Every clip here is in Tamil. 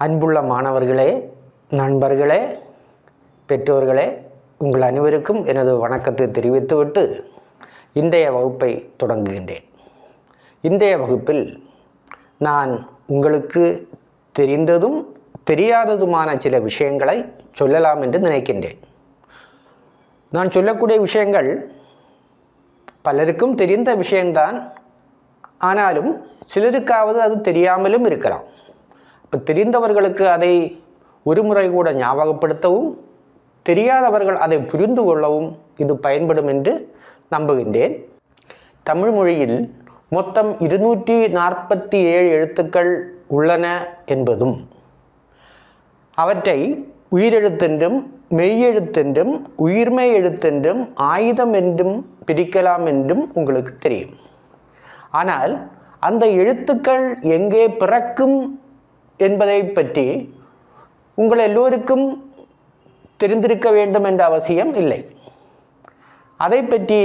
அன்புள்ள மாணவர்களே, நண்பர்களே, பெற்றோர்களே, உங்கள் அனைவருக்கும் எனது வணக்கத்தை தெரிவித்துவிட்டு இன்றைய வகுப்பை தொடங்குகின்றேன். இன்றைய வகுப்பில் நான் உங்களுக்கு தெரிந்ததும் தெரியாததுமான சில விஷயங்களை சொல்லலாம் என்று நினைக்கின்றேன். நான் சொல்லக்கூடிய விஷயங்கள் பலருக்கும் தெரிந்த விஷயம்தான், ஆனாலும் சிலருக்காவது அது தெரியாமலும் இருக்கலாம். இப்போ தெரிந்தவர்களுக்கு அதை ஒரு முறை கூட ஞாபகப்படுத்தவும், தெரியாதவர்கள் அதை புரிந்து கொள்ளவும் இது பயன்படும் என்று நம்புகின்றேன். தமிழ் மொழியில் மொத்தம் 247 எழுத்துக்கள் உள்ளன என்பதும், அவற்றை உயிரெழுத்தென்றும் மெய்யெழுத்தென்றும் உயிர்மெய் எழுத்தென்றும் ஆயுதம் என்றும் பிரிக்கலாம் என்றும் உங்களுக்கு தெரியும். ஆனால் அந்த எழுத்துக்கள் எங்கே பிறக்கும் என்பதை பற்றி உங்கள் எல்லோருக்கும் தெரிந்திருக்க வேண்டும் என்ற அவசியம் இல்லை. அதை பற்றி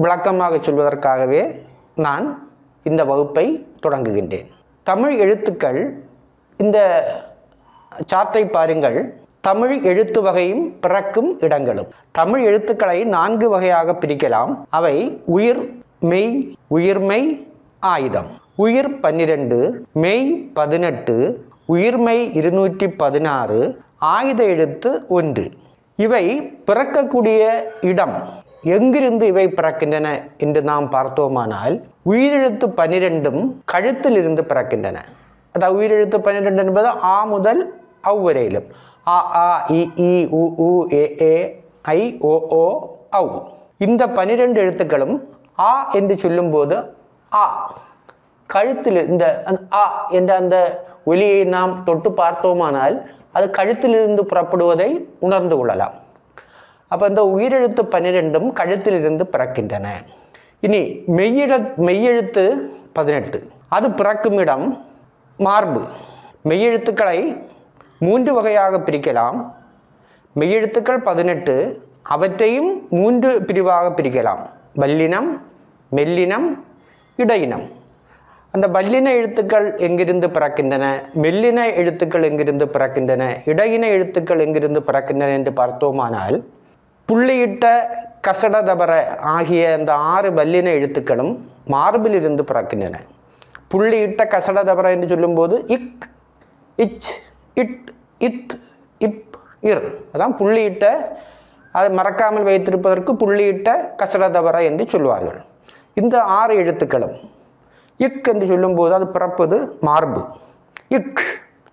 விளக்கமாக சொல்வதற்காகவே நான் இந்த வகுப்பை தொடங்குகின்றேன். தமிழ் எழுத்துக்கள், இந்த சார்ட்டை பாருங்கள். தமிழ் எழுத்து வகையும் பிறக்கும் இடங்களும். தமிழ் எழுத்துக்களை 4 வகையாக பிரிக்கலாம். அவை உயிர், மெய், உயிர்மெய், ஆயுதம். உயிர் 12, மெய் 18, உயிர்மெய் 216, ஆயுத எழுத்து 1. இவை பிறக்கக்கூடிய இடம் எங்கிருந்து இவை பிறக்கின்றன என்று நாம் பார்த்தோமானால், உயிரெழுத்து 12ம் கழுத்தில் இருந்து பிறக்கின்றன. அதாவது உயிரெழுத்து 12 என்பது ஆ முதல் அவ் வரையிலும். ஆ, ஆ, இ, ஈ, உ, ஊ, ஏ, ஏ, ஐ, ஓ, ஓ, அவ். இந்த 12 எழுத்துக்களும் ஆ என்று சொல்லும்போது ஆ கழுத்தில், இந்த ஆ என்ற அந்த ஒலியை நாம் தொட்டு பார்த்தோமானால் அது கழுத்திலிருந்து புறப்படுவதை உணர்ந்து கொள்ளலாம். அப்போ இந்த உயிரெழுத்து 12ம் கழுத்திலிருந்து பிறக்கின்றன. இனி மெய்யெழுத்து 18, அது பிறக்கும் இடம் மார்பு. மெய்யெழுத்துக்களை 3 வகையாக பிரிக்கலாம். மெய்யெழுத்துக்கள் 18, அவற்றையும் 3 பிரிவாக பிரிக்கலாம். வல்லினம், மெல்லினம், இடையினம். அந்த வல்லின எழுத்துக்கள் எங்கிருந்து பிறக்கின்றன, மெல்லின எழுத்துக்கள் எங்கிருந்து பிறக்கின்றன, இடையின எழுத்துக்கள் எங்கிருந்து பிறக்கின்றன என்று பார்த்தோமானால், புள்ளியிட்ட கசடதபர ஆகிய அந்த 6 வல்லின எழுத்துக்களும் மார்பில் இருந்து பிறக்கின்றன. புள்ளியிட்ட கசடதபர என்று சொல்லும்போது இக், இச், இட், இத், இப், இர். அதான் புள்ளியிட்ட, அதை மறக்காமல் வைத்திருப்பதற்கு புள்ளியிட்ட கசடதபர என்று சொல்வார்கள். இந்த 6 எழுத்துக்களும் இக் என்று சொல்லும்போது அது பிறப்பது மார்பு. இக்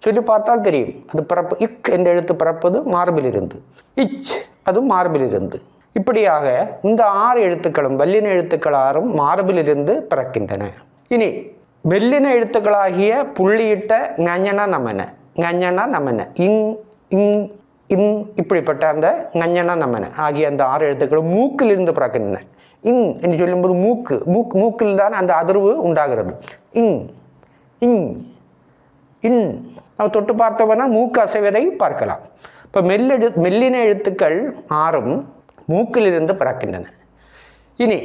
சொல்லி பார்த்தால் தெரியும், அது பிறப்பு. இக் என்ற எழுத்து பிறப்பது மார்பிலிருந்து. இச் அதுவும் மார்பிலிருந்து. இப்படியாக இந்த 6 எழுத்துக்களும், வல்லின எழுத்துக்கள் 6ம் மார்பிலிருந்து பிறக்கின்றன. இனி மெல்லின எழுத்துக்களாகிய புள்ளியிட்ட ஞஞன நமன, ஞஞன நமன, இங், இங், இன், இப்படிப்பட்ட அந்த ஞஞன நமன ஆகிய அந்த 6 எழுத்துக்களும் மூக்கிலிருந்து பிறக்கின்றன. இங் என்று சொல்லும்போது மூக்கில் தான் அந்த அதிர்வு உண்டாகிறது. இங், இங், இன். நம்ம தொட்டு பார்த்தோம்னா மூக்கு அசைவதை பார்க்கலாம். இப்போ மெல்லின எழுத்துக்கள் 6ம் மூக்கிலிருந்து பிறக்கின்றன. இனி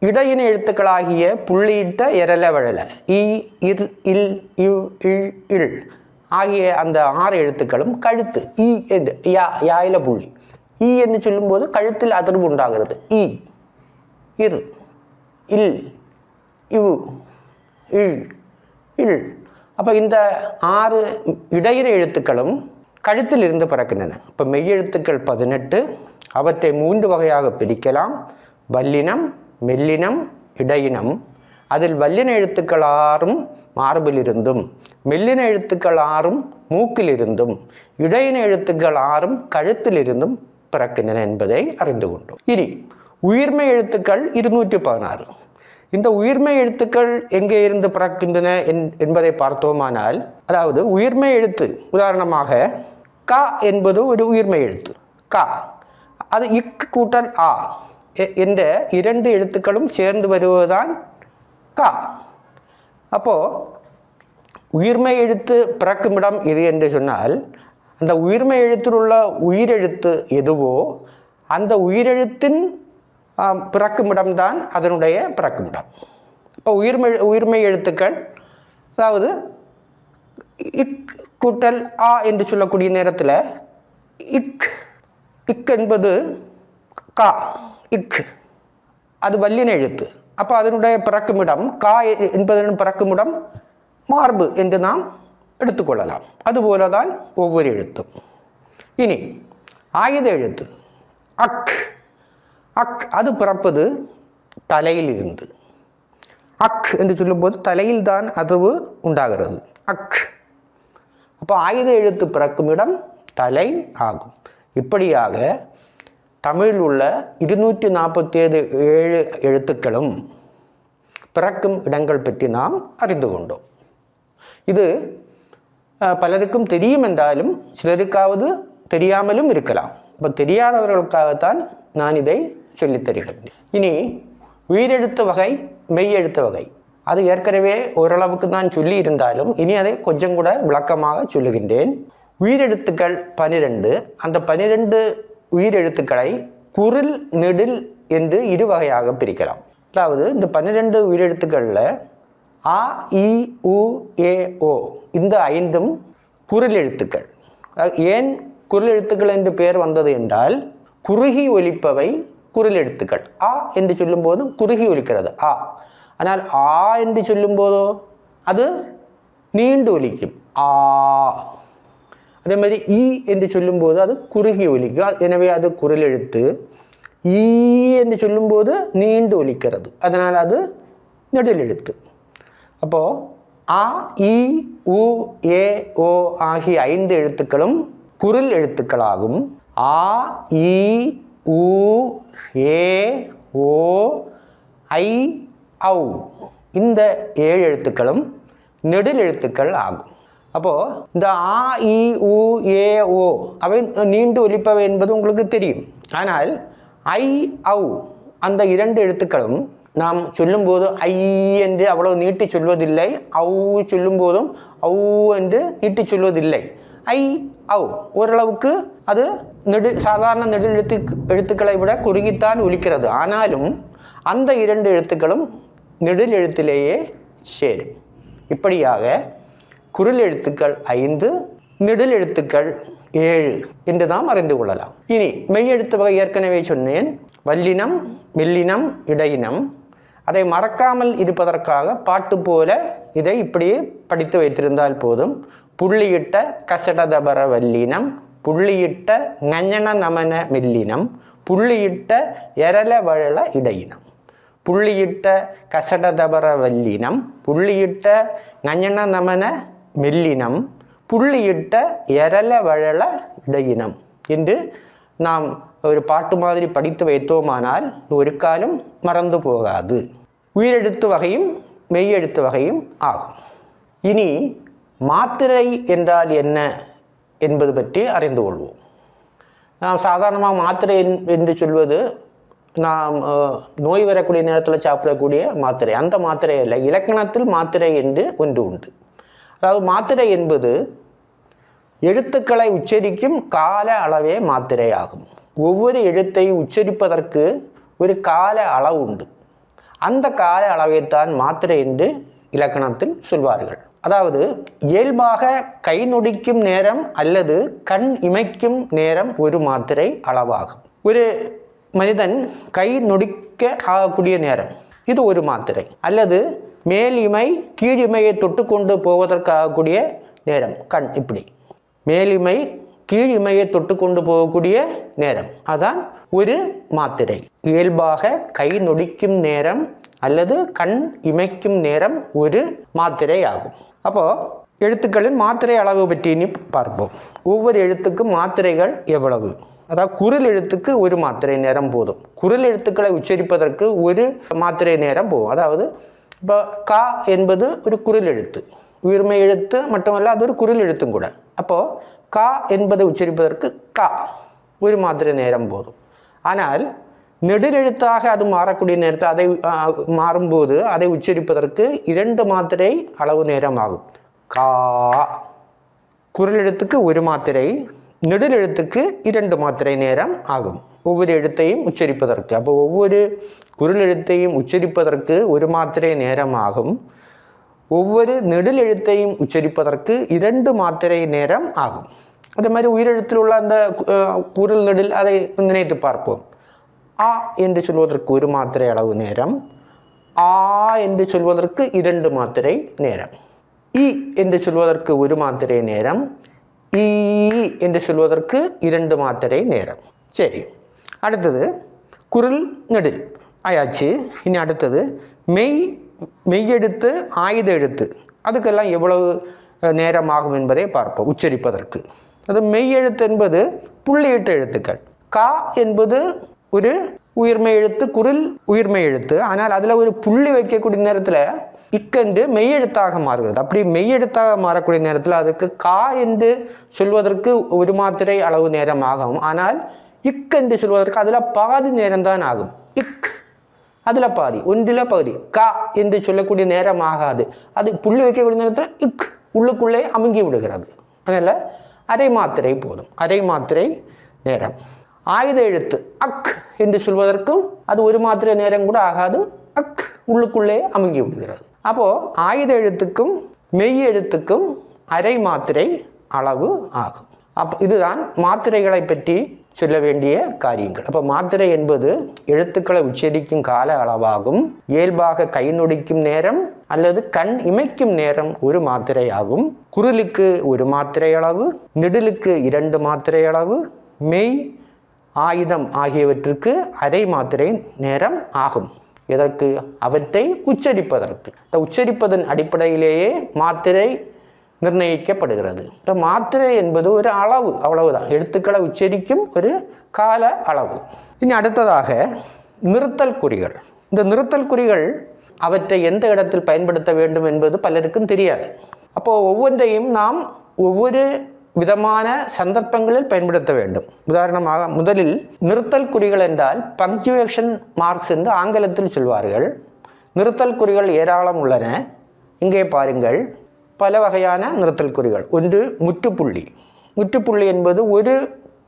இடையின எழுத்துக்களாகிய புள்ளியிட்ட எரல வழல, இ, இர், இல், இவ், இல், இல் ஆகிய அந்த 6 எழுத்துக்களும் கழுத்து, இ என்று, யாயில புள்ளி, இ என்று சொல்லும்போது கழுத்தில் அதிர்வு உண்டாகிறது. இ, இர், இல், இவ், இல், இல். அப்போ இந்த 6 இடையின எழுத்துக்களும் கழுத்தில் இருந்து பிறக்கின்றன. இப்போ மெய்யெழுத்துக்கள் 18, அவற்றை 3 வகையாக பிரிக்கலாம். வல்லினம், மெல்லினம், இடையினம். அதில் வல்லின எழுத்துக்கள் 6ம் மார்பிலிருந்தும், மெல்லின எழுத்துக்கள் 6ம் மூக்கிலிருந்தும், இடையின எழுத்துக்கள் 6ம் கழுத்திலிருந்தும் பிறக்கின்றன என்பதை அறிந்து கொண்டோம். இனி உயிர்மெய் எழுத்துக்கள் 216. இந்த உயிர்மெய் எழுத்துக்கள் எங்கே இருந்து பிறக்கின்றன என்பதை பார்த்தோமானால், அதாவது உயிர்மெய் எழுத்து, உதாரணமாக க என்பது ஒரு உயிர்மெய் எழுத்து. க, அது இக் கூட்டல் ஆ என்ற 2 எழுத்துக்களும் சேர்ந்து வருவதுதான் க. அப்போ உயிர்மெய் எழுத்து பிறக்கும் இடம் இது என்று சொன்னால், அந்த உயிர்மெய் எழுத்தில் உள்ள உயிரெழுத்து எதுவோ அந்த உயிரெழுத்தின் பிறக்குமிடம்தான் அதனுடைய பிறக்குமிடம். இப்போ உயிர்மெய் எழுத்துக்கள், அதாவது இக் கூட்டல் ஆ என்று சொல்லக்கூடிய நேரத்தில் இக் இக் என்பது கா, இக் அது வல்லின எழுத்து. அப்போ அதனுடைய பிறக்குமிடம் கா என்பதன் பிறக்குமிடம் மார்பு என்று நாம் எடுத்துக்கொள்ளலாம். அதுபோல தான் ஒவ்வொரு எழுத்தும். இனி ஆயுத எழுத்து அக், அக் அது பிறப்பது தலையில் இருந்து. அக் என்று சொல்லும்போது தலையில் தான் அதுவு உண்டாகிறது, அக். அப்போ ஆயுத எழுத்து பிறக்கும் இடம் தலை ஆகும். இப்படியாக தமிழில் உள்ள 247 எழுத்துக்களும் பிறக்கும் இடங்கள் பற்றி நாம் அறிந்து கொண்டோம். இது பலருக்கும் தெரியும் என்றாலும் சிலருக்காவது தெரியாமலும் இருக்கலாம். இப்போ தெரியாதவர்களுக்காகத்தான் நான் இதை சொல்லித் தருகிறேன். இனி உயிரெழுத்து வகை, மெய்யெழுத்து வகை, அது ஏற்கனவே ஓரளவுக்கு தான் சொல்லி இருந்தாலும் இனி அதை கொஞ்சம் கூட விளக்கமாக சொல்லுகின்றேன். உயிரெழுத்துக்கள் 12. அந்த 12 உயிரெழுத்துக்களை குரில், நெடில் என்று இரு வகையாக பிரிக்கலாம். அதாவது இந்த 12 உயிரெழுத்துக்களில் ஆ, இ, உ, ஏ, ஓ இந்த 5ம் குரில் எழுத்துக்கள். ஏன் குரில் எழுத்துக்கள் என்று பெயர் வந்தது என்றால் குறுகி ஒலிப்பவை குரில் எழுத்துக்கள். ஆ என்று சொல்லும்போது குறுகி ஒலிக்கிறது ஆ. ஆனால் ஆ என்று சொல்லும்போதோ அது நீண்டு ஒலிக்கும் ஆ. அதே மாதிரி ஈ என்று சொல்லும்போது அது குறுகி ஒலிக்கும், எனவே அது குரில் எழுத்து. ஈ என்று சொல்லும்போது நீண்டு ஒலிக்கிறது, அதனால் அது நெடில் எழுத்து. அப்போது ஆ, இ, உ, ஏ, ஓ ஆகிய 5 எழுத்துக்களும் குரில் எழுத்துக்களாகும். ஆ, இ, உ, ஏ, ஓ, ஐ, ஔ இந்த 7 எழுத்துக்களும் நெடில் எழுத்துக்கள் ஆகும். அப்போது இந்த ஆ, இ, உ, ஏ, ஓ அவை நீண்டு ஒலிப்பவை என்பது உங்களுக்கு தெரியும். ஆனால் ஐ, ஔ அந்த 2 எழுத்துக்களும் நாம் சொல்லும்போது ஐ என்று அவ்வளவு நீட்டி சொல்வதில்லை, ஔ சொல்லும்போதும் ஔ என்று நீட்டி சொல்வதில்லை. ஐ, ஔ ஓரளவுக்கு அது சாதாரண நெடில் எழுத்துக்களை விட குறுகித்தான் ஒலிக்கிறது. ஆனாலும் அந்த 2 எழுத்துக்களும் நெடில் எழுத்திலேயே சேரும். இப்படியாக குரில் எழுத்துக்கள் 5, நெடில் எழுத்துக்கள் 7 என்று நாம் அறிந்து கொள்ளலாம். இனி மெய்யெழுத்து வகை ஏற்கனவே சொன்னேன். வல்லினம், மெல்லினம், இடையினம். அதை மறக்காமல் இருப்பதற்காக பாட்டு போல இதை இப்படியே படித்து வைத்திருந்தால் போதும். புள்ளியிட்ட கசடதபர வல்லினம், புள்ளியிட்ட ஞஞன நமன மெல்லினம், புள்ளியிட்ட எரல வழல இடையினம். புள்ளியிட்ட கசடதபர வல்லினம், புள்ளியிட்ட ஞஞன நமன மெல்லினம், புள்ளியிட்ட எரல வழல இடையினம் என்று நாம் ஒரு பாட்டு மாதிரி படித்து வைத்தோமானால் ஒரு காலம் மறந்து போகாது. உயிரெழுத்து வகையும் மெய்யெழுத்து வகையும் ஆகும். இனி மாத்திரை என்றால் என்ன என்பது பற்றி அறிந்து கொள்வோம். நாம் சாதாரணமாக மாத்திரை என்று சொல்வது நாம் நோய் வரக்கூடிய நேரத்தில் சாப்பிடக்கூடிய மாத்திரை, அந்த மாத்திரை அல்ல. இலக்கணத்தில் மாத்திரை என்று ஒன்று உண்டு. அதாவது மாத்திரை என்பது எழுத்துக்களை உச்சரிக்கும் கால அளவே மாத்திரை ஆகும். ஒவ்வொரு எழுத்தை உச்சரிப்பதற்கு ஒரு கால அளவு உண்டு. அந்த கால அளவைத்தான் மாத்திரை என்று இலக்கணத்தில் சொல்வார்கள். அதாவது இயல்பாக கை நொடிக்கும் நேரம் அல்லது கண் இமைக்கும் நேரம் ஒரு மாத்திரை அளவாகும். ஒரு மனிதன் கை நொடிக்க ஆகக்கூடிய நேரம் இது ஒரு மாத்திரை. அல்லது மேல் இமை கீழிமையை தொட்டு கொண்டு போவதற்காகக்கூடிய நேரம் கண், இப்படி மேலிமை கீழிமையை தொட்டு கொண்டு போகக்கூடிய நேரம் அதான் ஒரு மாத்திரை. இயல்பாக கை நொடிக்கும் நேரம் அல்லது கண் இமைக்கும் நேரம் ஒரு மாத்திரை ஆகும். அப்போது எழுத்துக்களின் மாத்திரை அளவு பற்றி பார்ப்போம். ஒவ்வொரு எழுத்துக்கும் மாத்திரைகள் எவ்வளவு? அதாவது குரில் எழுத்துக்கு ஒரு மாத்திரை நேரம் போதும். குரில் எழுத்துக்களை உச்சரிப்பதற்கு ஒரு மாத்திரை நேரம் போகும். அதாவது இப்போ கா என்பது ஒரு குரில் எழுத்து, உயிர்மை எழுத்து மட்டுமல்ல, அது ஒரு குரில் எழுத்தும் கூட. அப்போது கா என்பதை உச்சரிப்பதற்கு கா ஒரு மாத்திரை நேரம் போதும். ஆனால் நெடிலெழுத்தாக அது மாறக்கூடிய நேரத்தை அதை மாறும்போது அதை உச்சரிப்பதற்கு 2 மாத்திரை அளவு நேரம் ஆகும். கா குரில் எழுத்துக்கு ஒரு மாத்திரை, நெடில் எழுத்துக்கு 2 மாத்திரை நேரம் ஆகும் ஒவ்வொரு எழுத்தையும் உச்சரிப்பதற்கு. அப்போ ஒவ்வொரு குரில் எழுத்தையும் உச்சரிப்பதற்கு ஒரு மாத்திரை நேரம் ஆகும். ஒவ்வொரு நெடில் எழுத்தையும் உச்சரிப்பதற்கு 2 மாத்திரை நேரம் ஆகும். அதே மாதிரி உயிரெழுத்தில் உள்ள அந்த குரல் நெடில் அதை நினைத்து பார்ப்போம். ஆ என்று சொல்வதற்கு 1 மாத்திரை அளவு நேரம், ஆ என்று சொல்வதற்கு 2 மாத்திரை நேரம், இ என்று சொல்வதற்கு 1 மாத்திரை நேரம், ஈ என்று சொல்வதற்கு 2 மாத்திரை நேரம். சரி, அடுத்தது குரல் நெடில் ஆயாச்சு. இனி அடுத்தது மெய்யெழுத்து ஆயுத எழுத்து, அதுக்கெல்லாம் எவ்வளவு நேரம் ஆகும் என்பதை பார்ப்போம் உச்சரிப்பதற்கு. அது மெய்யெழுத்து என்பது புள்ளியிட்ட எழுத்துக்கள். கா என்பது ஒரு உயிர்மை எழுத்து, குரில் உயிர்மை எழுத்து. ஆனால் அதில் ஒரு புள்ளி வைக்கக்கூடிய நேரத்தில் இக்கென்று மெய்யெழுத்தாக மாறுகிறது. அப்படி மெய்யெழுத்தாக மாறக்கூடிய நேரத்தில் அதுக்கு கா என்று சொல்வதற்கு 1 மாத்திரை அளவு நேரம் ஆகும். ஆனால் இக்கென்று சொல்வதற்கு அதில் பாதி நேரம்தான் ஆகும். இக் அதில் பாதி, ஒன்றில் பகுதி. கா என்று சொல்லக்கூடிய நேரம் ஆகாது. அது புள்ளி வைக்கக்கூடிய நேரத்தில் இக் உள்ளுக்குள்ளே அமுங்கி விடுகிறது. அதனால் அரை மாத்திரை போதும், அரை மாத்திரை நேரம். ஆயுத எழுத்து அக் என்று சொல்வதற்கும் அது 1 மாத்திரை நேரம் கூட ஆகாது. அக் உள்ளுக்குள்ளே அமுங்கி விடுகிறது. அப்போது ஆயுத எழுத்துக்கும் மெய் எழுத்துக்கும் அரை மாத்திரை அளவு ஆகும். இதுதான் மாத்திரைகளை பற்றி சொல்ல வேண்டிய காரியங்கள். அப்போ மாத்திரை என்பது எழுத்துக்களை உச்சரிக்கும் கால அளவாகும். இயல்பாக கை நொடிக்கும் நேரம் அல்லது கண் இமைக்கும் நேரம் 1 மாத்திரை ஆகும். குரலுக்கு 1 மாத்திரை அளவு, நெடிலுக்கு 2 மாத்திரை அளவு, மெய் ஆயுதம் ஆகியவற்றுக்கு அரை மாத்திரை நேரம் ஆகும். எதற்கு? அவற்றை உச்சரிப்பதற்கு. உச்சரிப்பதன் அடிப்படையிலேயே மாத்திரை நிர்ணயிக்கப்படுகிறது. இப்போ மாத்திரை என்பது ஒரு அளவு, அவ்வளவுதான். எழுத்துக்களை உச்சரிக்கும் ஒரு கால அளவு. இனி அடுத்ததாக நிறுத்தல் குறிகள். இந்த நிறுத்தல் குறிகள் அவற்றை எந்த இடத்தில் பயன்படுத்த வேண்டும் என்பது பலருக்கும் தெரியாது. அப்போது ஒவ்வொன்றையும் நாம் ஒவ்வொரு விதமான சந்தர்ப்பங்களில் பயன்படுத்த வேண்டும். உதாரணமாக முதலில் நிறுத்தல் குறிகள் என்றால் பங்க்சுவேஷன் மார்க்ஸ் என்று ஆங்கிலத்தில் சொல்வார்கள். நிறுத்தல் குறிகள் ஏராளம் உள்ளன. இங்கே பாருங்கள், பல வகையான நிறுத்தல் குறிகள். ஒன்று முற்றுப்புள்ளி. முற்றுப்புள்ளி என்பது ஒரு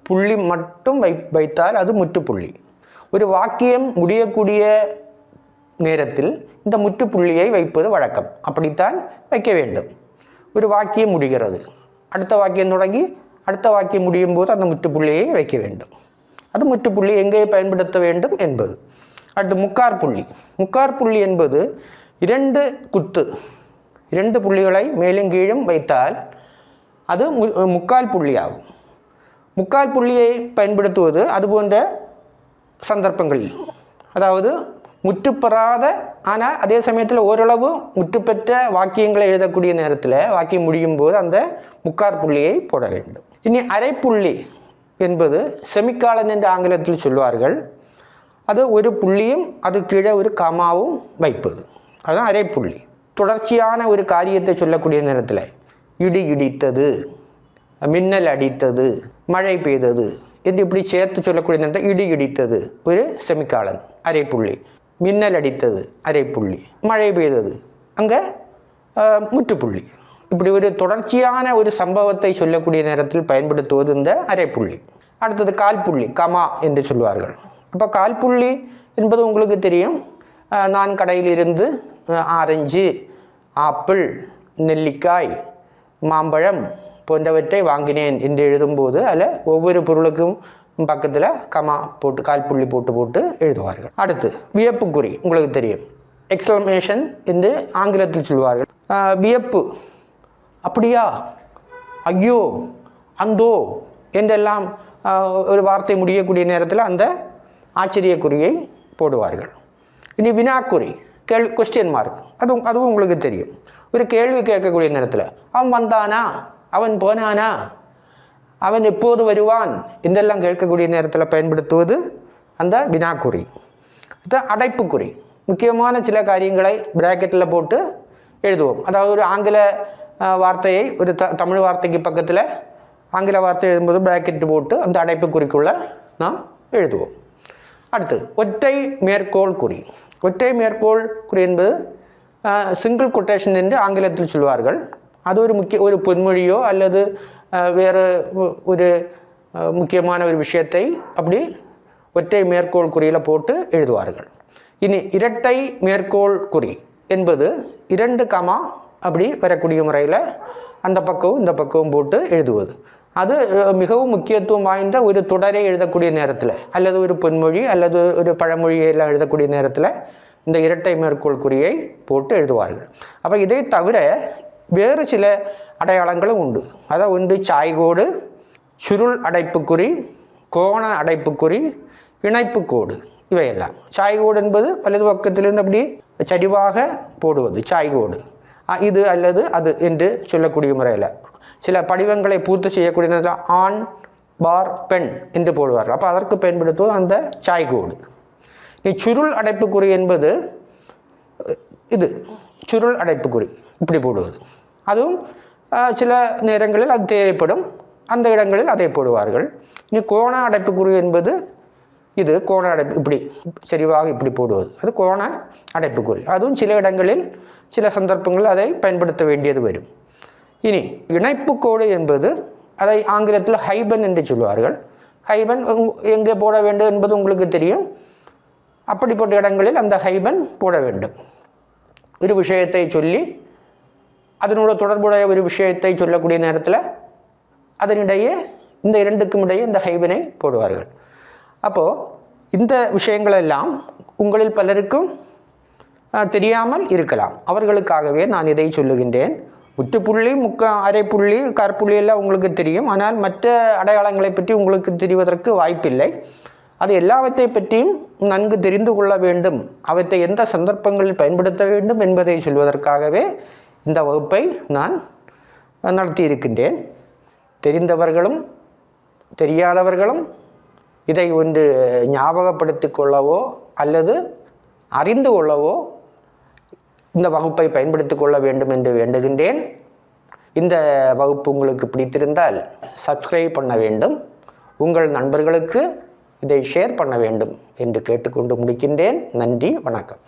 புள்ளி மட்டும் வைத்தால் அது முற்றுப்புள்ளி. ஒரு வாக்கியம் முடியக்கூடிய நேரத்தில் இந்த முற்றுப்புள்ளியை வைப்பது வழக்கம். அப்படித்தான் வைக்க வேண்டும். ஒரு வாக்கியம் முடிகிறது, அடுத்த வாக்கியம் தொடங்கி அடுத்த வாக்கியம் முடியும் போது அந்த முற்றுப்புள்ளியை வைக்க வேண்டும். அது முற்றுப்புள்ளி எங்கே பயன்படுத்த வேண்டும் என்பது. அடுத்து முக்காற்புள்ளி. முக்காற்புள்ளி என்பது 2 குத்து, 2 புள்ளிகளை மேலும் கீழும் வைத்தால் அது முக்கால் புள்ளி ஆகும். முக்கால் புள்ளியை பயன்படுத்துவது அதுபோன்ற சந்தர்ப்பங்களில், அதாவது முற்றுப்பெறாத ஆனால் அதே சமயத்தில் ஓரளவு முற்றுப்பெற்ற வாக்கியங்களை எழுதக்கூடிய நேரத்தில் வாக்கியம் முடியும் போது அந்த முக்காற்புள்ளியை போட வேண்டும். இனி அரைப்புள்ளி என்பது செமிகாலன் என்று ஆங்கிலத்தில் சொல்வார்கள். அது ஒரு புள்ளியும் அது கீழே ஒரு கமாவும் வைப்பது, அதுதான் அரைப்புள்ளி. தொடர்ச்சியான ஒரு காரியத்தை சொல்லக்கூடிய நேரத்தில் இடி இடித்தது, மின்னல் அடித்தது, மழை பெய்தது என்று இப்படி சேர்த்து சொல்லக்கூடிய நேரத்தில் இடி இடித்தது ஒரு செமிகாலன் அரைப்புள்ளி, மின்னல் அடித்தது அரைப்புள்ளி, மழை பெய்தது அங்கே முற்றுப்புள்ளி. இப்படி ஒரு தொடர்ச்சியான ஒரு சம்பவத்தை சொல்லக்கூடிய நேரத்தில் பயன்படுத்துவது இந்த அரைப்புள்ளி. அடுத்தது கால்புள்ளி, கமா என்று சொல்வார்கள். அப்போ கால்புள்ளி என்பது உங்களுக்கு தெரியும். நான் கடையிலிருந்து ஆரஞ்சு, ஆப்பிள், நெல்லிக்காய், மாம்பழம் போன்றவற்றை வாங்கினேன் என்று எழுதும்போது அதில் ஒவ்வொரு பொருளுக்கும் பக்கத்தில் கமா போட்டு கால்புள்ளி போட்டு எழுதுவார்கள். அடுத்து வியப்புக்குறி, உங்களுக்கு தெரியும். எக்ஸ்க்ளமேஷன் என்று ஆங்கிலத்தில் சொல்வார்கள். வியப்பு, அப்படியா, ஐயோ, அந்தோ என்றெல்லாம் ஒரு வார்த்தை முடியக்கூடிய நேரத்தில் அந்த ஆச்சரியக்குறியை போடுவார்கள். இனி வினாக்குறி, கொஸ்டின் மார்க், அதுவும் உங்களுக்கு தெரியும். ஒரு கேள்வி கேட்கக்கூடிய நேரத்தில் அவன் வந்தானா, அவன் போனானா, அவன் எப்போது வருவான் என்றெல்லாம் கேட்கக்கூடிய நேரத்தில் பயன்படுத்துவது அந்த வினாக்குறி. இது அடைப்புக்குறி. முக்கியமான சில காரியங்களை பிராக்கெட்டில் போட்டு எழுதுவோம். அதாவது ஒரு ஆங்கில வார்த்தையை ஒரு தமிழ் வார்த்தைக்கு பக்கத்தில் ஆங்கில வார்த்தை எழுதும்போது பிராக்கெட்டு போட்டு அந்த அடைப்புக்குறிக்குள்ளே நாம் எழுதுவோம். அடுத்து ஒற்றை மேற்கோள் குறி. ஒற்றை மேற்கோள் குறி என்பது சிங்கிள் கொட்டேஷன் என்று ஆங்கிலத்தில் சொல்வார்கள். அது ஒரு பொன்மொழியோ அல்லது வேறு ஒரு முக்கியமான ஒரு விஷயத்தை அப்படி ஒற்றை மேற்கோள் குறியில் போட்டு எழுதுவார்கள். இனி இரட்டை மேற்கோள் குறி என்பது 2 கமா அப்படி வரக்கூடிய முறையில் அந்த பக்கமும் இந்த பக்கமும் போட்டு எழுதுவது. அது மிகவும் முக்கியத்துவம் வாய்ந்த ஒரு தொடரை எழுதக்கூடிய நேரத்தில் அல்லது ஒரு பொன்மொழி அல்லது ஒரு பழமொழியெல்லாம் எழுதக்கூடிய நேரத்தில் இந்த இரட்டை மேற்கோள் குறியை போட்டு எழுதுவார்கள். அப்போ இதை தவிர வேறு சில அடையாளங்களும் உண்டு. அதாவது ஒன்று சாய்கோடு, சுருள் அடைப்புக்குறி, கோண அடைப்புக்குறி, இணைப்புக்கோடு, இவையெல்லாம். சாய்கோடு என்பது வலது பக்கத்திலிருந்து அப்படி சரிவாக போடுவது சாய்கோடு. இது அல்லது அது என்று சொல்லக்கூடிய முறையில் சில படிவங்களை பூர்த்தி செய்யக்கூடிய நேரத்தில் ஆண் பார் பெண் என்று போடுவார்கள். அப்போ அதற்கு பயன்படுத்துவது அந்த சாய்கோடு. சுருள் அடைப்புக்குறி என்பது இது சுருள் அடைப்புக்குறி இப்படி போடுவது. அதுவும் சில நேரங்களில் அது தேவைப்படும், அந்த இடங்களில் அதை போடுவார்கள். இனி கோண அடைப்புக்குறி என்பது இது கோண அடைப்பு இப்படி சரிவாக இப்படி போடுவது, அது கோண அடைப்புக்குறி. அதுவும் சில இடங்களில் சில சந்தர்ப்பங்களில் அதை பயன்படுத்த வேண்டியது வரும். இனி இணைப்புக்கோடு என்பது அதை ஆங்கிலத்தில் ஹைபன் என்று சொல்வார்கள். ஹைபன் எங்கே போட வேண்டும் என்பது உங்களுக்கு தெரியும். அப்படிப்பட்ட இடங்களில் அந்த ஹைபன் போட வேண்டும். ஒரு விஷயத்தை சொல்லி அதனோட தொடர்புடைய ஒரு விஷயத்தை சொல்லக்கூடிய நேரத்தில் அதனிடையே இந்த இரண்டுக்கும் இடையே இந்த ஹைபனை போடுவார்கள். அப்போது இந்த விஷயங்களெல்லாம் உங்களில் பலருக்கும் தெரியாமல் இருக்கலாம். அவர்களுக்காகவே நான் இதை சொல்லுகின்றேன். முற்றுப்புள்ளி, அரைப்புள்ளி, கற்புள்ளி எல்லாம் உங்களுக்கு தெரியும். ஆனால் மற்ற அடையாளங்களை பற்றி உங்களுக்கு தெரிவதற்கு வாய்ப்பில்லை. அது எல்லாவற்றை பற்றியும் நன்கு தெரிந்து கொள்ள வேண்டும், அவற்றை எந்த சந்தர்ப்பங்களில் பயன்படுத்த வேண்டும் என்பதை சொல்வதற்காகவே இந்த வகுப்பை நான் நடத்தியிருக்கின்றேன். தெரிந்தவர்களும் தெரியாதவர்களும் இதை ஒன்று ஞாபகப்படுத்தி கொள்ளவோ அல்லது அறிந்து கொள்ளவோ இந்த வகுப்பை பயன்படுத்தி கொள்ள வேண்டும் என்று வேண்டுகின்றேன். இந்த வகுப்பு உங்களுக்கு பிடித்திருந்தால் சப்ஸ்கிரைப் பண்ண வேண்டும், உங்கள் நண்பர்களுக்கு இதை ஷேர் பண்ண வேண்டும் என்று கேட்டுக்கொண்டு முடிக்கின்றேன். நன்றி, வணக்கம்.